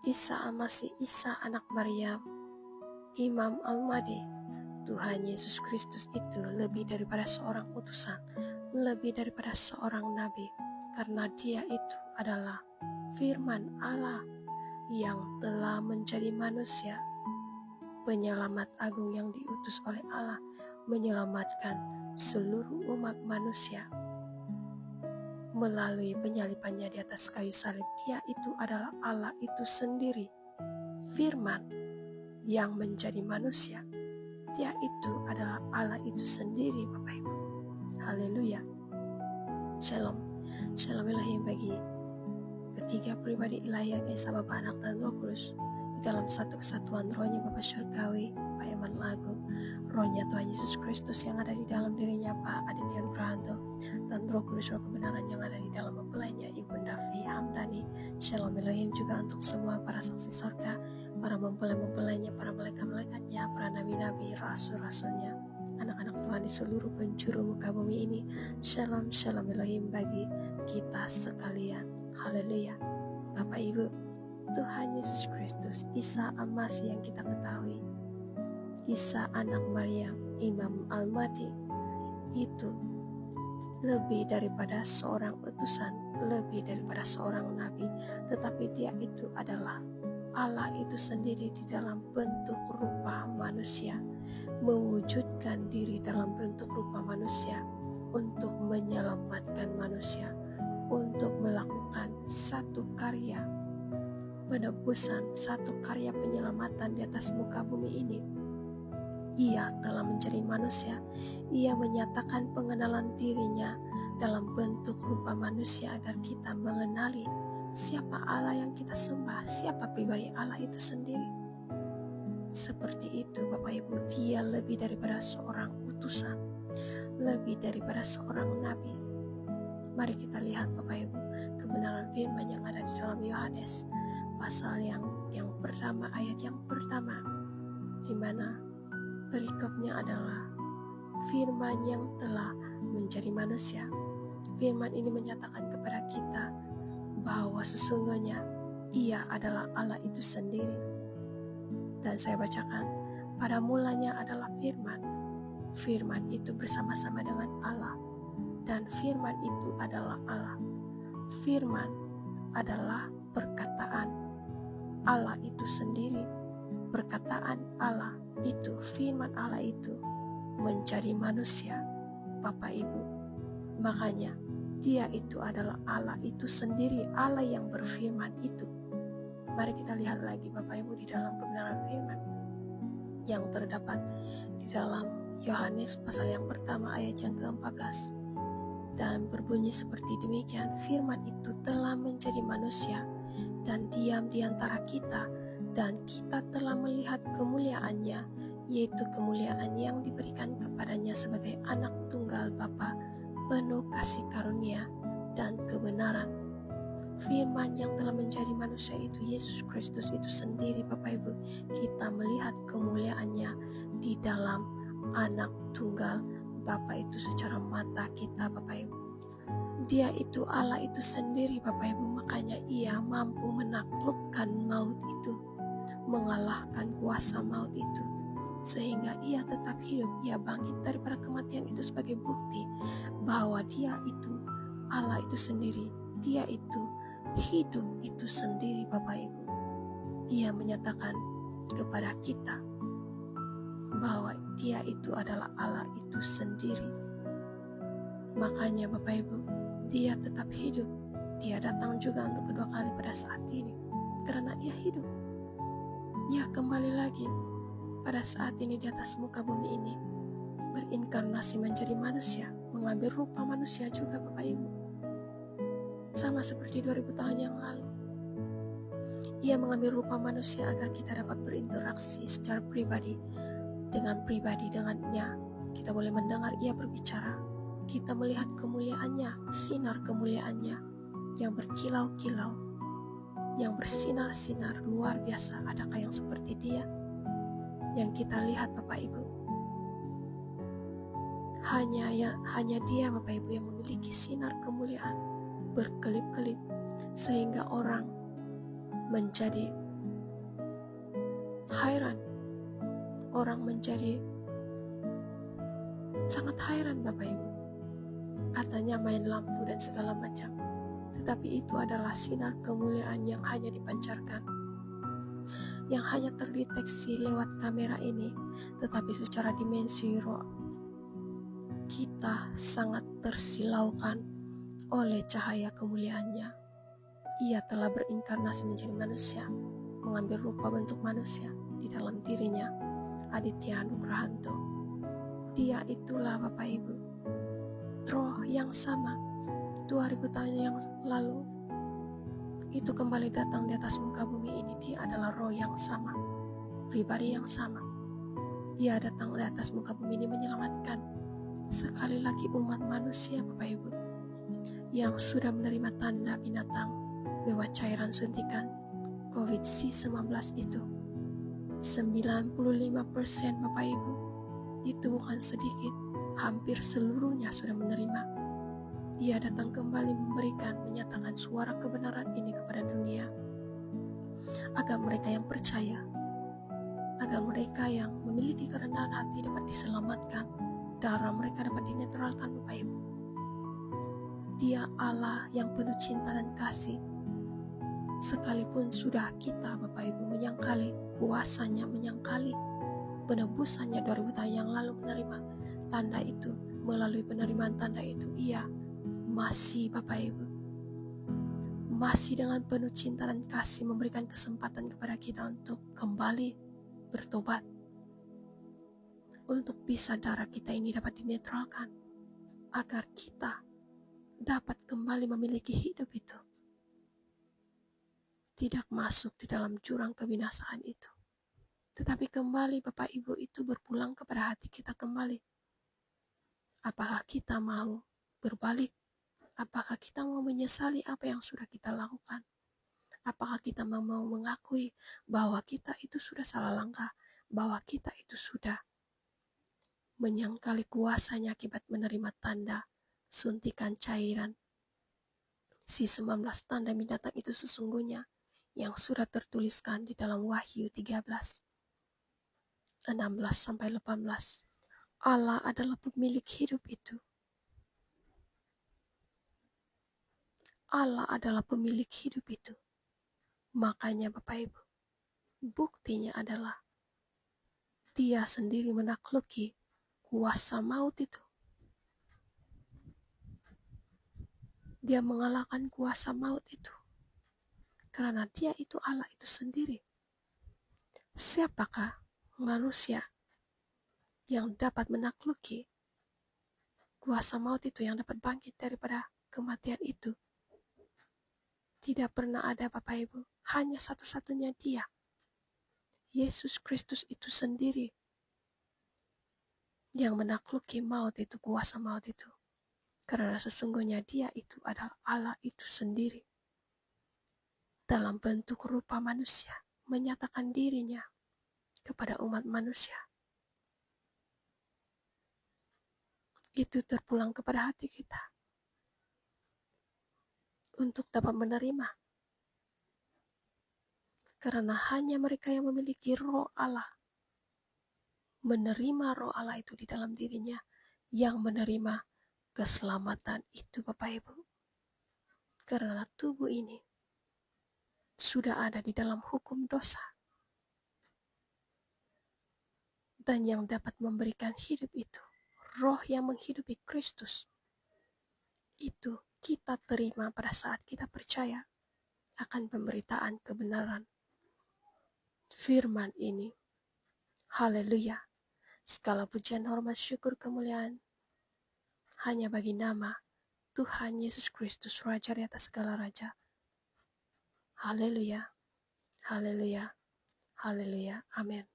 Isa Al-Masih, Isa anak Maryam, Imam Al-Mahdi, Tuhan Yesus Kristus itu lebih daripada seorang utusan, lebih daripada seorang nabi, karena dia itu adalah firman Allah yang telah menjadi manusia, penyelamat agung yang diutus oleh Allah menyelamatkan seluruh umat manusia melalui penyalipannya di atas kayu salib. Dia itu adalah Allah itu sendiri, firman yang menjadi manusia. Dia itu adalah Allah itu sendiri, Bapak Ibu. Haleluya. Shalom. Shalom Elohim bagi ketiga pribadi ilahi yang Esa, Bapa, Anak, dan Roh Kudus, di dalam satu kesatuan rohnya Bapa Syurgawi, Pak Eman Lagu, rohnya Tuhan Yesus Kristus yang ada di dalam dirinya Pak Aditya Nugrahanto, dan Roh Kudus, Roh kebenaran yang ada di dalam mempelainya Ibunda Fi Hamdani. Shalom Elohim juga untuk semua para saksi surga, para mempelai-mempelainya, para malaikat-malaikatnya, para nabi-nabi, rasul-rasulnya, anak-anak Tuhan di seluruh penjuru muka bumi ini. Shalom, shalom Elohim bagi kita sekalian. Haleluya. Bapak Ibu, Tuhan Yesus Kristus, Isa Al-Masih yang kita ketahui, Isa anak Maryam, Imam Al-Mahdi, itu lebih daripada seorang utusan, lebih daripada seorang nabi, tetapi dia itu adalah Allah itu sendiri di dalam bentuk rupa manusia, mewujudkan diri dalam bentuk rupa manusia untuk menyelamatkan manusia, untuk melakukan satu karya penebusan, satu karya penyelamatan di atas muka bumi ini. Ia telah menjadi manusia. Ia menyatakan pengenalan dirinya dalam bentuk rupa manusia agar kita mengenali siapa Allah yang kita sembah, siapa pribadi Allah itu sendiri. Seperti itu Bapak Ibu, dia lebih daripada seorang utusan, lebih daripada seorang nabi. Mari kita lihat Bapak Ibu kebenaran firman yang ada di dalam Yohanes pasal yang pertama, ayat yang pertama, di mana perikopnya adalah firman yang telah menjadi manusia. Firman ini menyatakan kepada kita bahwa sesungguhnya ia adalah Allah itu sendiri. Dan saya bacakan, pada mulanya adalah firman. Firman itu bersama-sama dengan Allah, dan firman itu adalah Allah. Firman adalah perkataan Allah itu sendiri. Perkataan Allah itu, firman Allah itu menjadi manusia, Bapak Ibu. Makanya dia itu adalah Allah itu sendiri, Allah yang berfirman itu. Mari kita lihat lagi Bapak Ibu di dalam kebenaran firman yang terdapat di dalam Yohanes pasal yang pertama ayat yang ke-14. Dan berbunyi seperti demikian, firman itu telah menjadi manusia dan diam di antara kita, dan kita telah melihat kemuliaannya, yaitu kemuliaan yang diberikan kepadanya sebagai anak tunggal Bapa, penuh kasih karunia dan kebenaran. Firman yang telah menjadi manusia itu Yesus Kristus itu sendiri Bapak Ibu. Kita melihat kemuliaannya di dalam anak tunggal Bapa itu secara mata kita Bapak Ibu. Dia itu Allah itu sendiri Bapak Ibu, makanya ia mampu menaklukkan maut itu, mengalahkan kuasa maut itu, sehingga ia tetap hidup. Ia bangkit daripada kematian itu sebagai bukti bahwa dia itu Allah itu sendiri. Dia itu hidup itu sendiri Bapak Ibu. Dia menyatakan kepada kita bahwa dia itu adalah Allah itu sendiri. Makanya Bapak Ibu, dia tetap hidup. Dia datang juga untuk kedua kali pada saat ini, karena ia hidup. Ia kembali lagi pada saat ini di atas muka bumi ini, berinkarnasi menjadi manusia, mengambil rupa manusia juga Bapak Ibu. Sama seperti 2000 tahun yang lalu, ia mengambil rupa manusia agar kita dapat berinteraksi secara pribadi dengannya. Kita boleh mendengar ia berbicara, kita melihat kemuliaannya, sinar kemuliaannya yang berkilau-kilau, yang bersinar-sinar luar biasa. Adakah yang seperti dia yang kita lihat Bapak Ibu? Hanya dia Bapak Ibu yang memiliki sinar kemuliaan berkelip-kelip, sehingga orang menjadi Heran, orang menjadi sangat heran Bapak Ibu. Katanya main lampu dan segala macam, tetapi itu adalah sinar kemuliaan yang hanya dipancarkan, yang hanya terdeteksi lewat kamera ini, tetapi secara dimensi roh kita sangat tersilaukan oleh cahaya kemuliaannya. Ia telah berinkarnasi menjadi manusia, mengambil rupa bentuk manusia di dalam dirinya. Aditya Nugrahanto, dia itulah Bapak Ibu, roh yang sama 2000 tahun yang lalu itu kembali datang di atas muka bumi ini. Dia adalah roh yang sama, pribadi yang sama. Dia datang di atas muka bumi ini menyelamatkan sekali lagi umat manusia Bapak Ibu, yang sudah menerima tanda binatang lewat cairan suntikan COVID-19 itu. 95% Bapak Ibu, itu bukan sedikit, hampir seluruhnya sudah menerima. Dia datang kembali menyatakan suara kebenaran ini kepada dunia, agar mereka yang percaya, agar mereka yang memiliki kerendahan hati dapat diselamatkan, darah mereka dapat dinetralkan Bapak Ibu. Dia Allah yang penuh cinta dan kasih. Sekalipun sudah kita Bapak Ibu menyangkali kuasanya, menyangkali penebusannya 2000 tahun yang lalu menerima tanda itu, melalui penerimaan tanda itu, ia masih Bapak Ibu, masih dengan penuh cinta dan kasih memberikan kesempatan kepada kita untuk kembali bertobat, untuk bisa darah kita ini dapat dinetralkan, agar kita dapat kembali memiliki hidup itu, tidak masuk di dalam jurang kebinasaan itu, tetapi kembali Bapak Ibu itu berpulang kepada hati kita kembali. Apakah kita mau berbalik? Apakah kita mau menyesali apa yang sudah kita lakukan? Apakah kita mau mengakui bahwa kita itu sudah salah langkah, bahwa kita itu sudah menyangkali kuasanya akibat menerima tanda suntikan cairan C19 tanda binatang itu sesungguhnya yang sudah tertuliskan di dalam Wahyu 13 16-18. Allah adalah pemilik hidup itu. Allah adalah pemilik hidup itu. Makanya Bapak Ibu, buktinya adalah Dia sendiri menakluki kuasa maut itu. Dia mengalahkan kuasa maut itu. Karena Dia itu Allah itu sendiri. Siapakah manusia yang dapat menakluki kuasa maut itu, yang dapat bangkit daripada kematian itu? Tidak pernah ada Bapak Ibu, hanya satu-satunya Dia, Yesus Kristus itu sendiri, yang menakluki maut itu, kuasa maut itu. Karena sesungguhnya Dia itu adalah Allah itu sendiri, dalam bentuk rupa manusia, menyatakan dirinya kepada umat manusia. Itu terpulang kepada hati kita untuk dapat menerima. Karena hanya mereka yang memiliki roh Allah, menerima roh Allah itu di dalam dirinya, yang menerima keselamatan itu Bapak Ibu. Karena tubuh ini sudah ada di dalam hukum dosa. Dan yang dapat memberikan hidup itu, roh yang menghidupi Kristus, itu kita terima pada saat kita percaya akan pemberitaan kebenaran firman ini. Haleluya. Segala pujian, hormat, syukur, kemuliaan hanya bagi nama Tuhan Yesus Kristus, Raja di atas segala raja. Haleluya. Haleluya. Haleluya. Amin.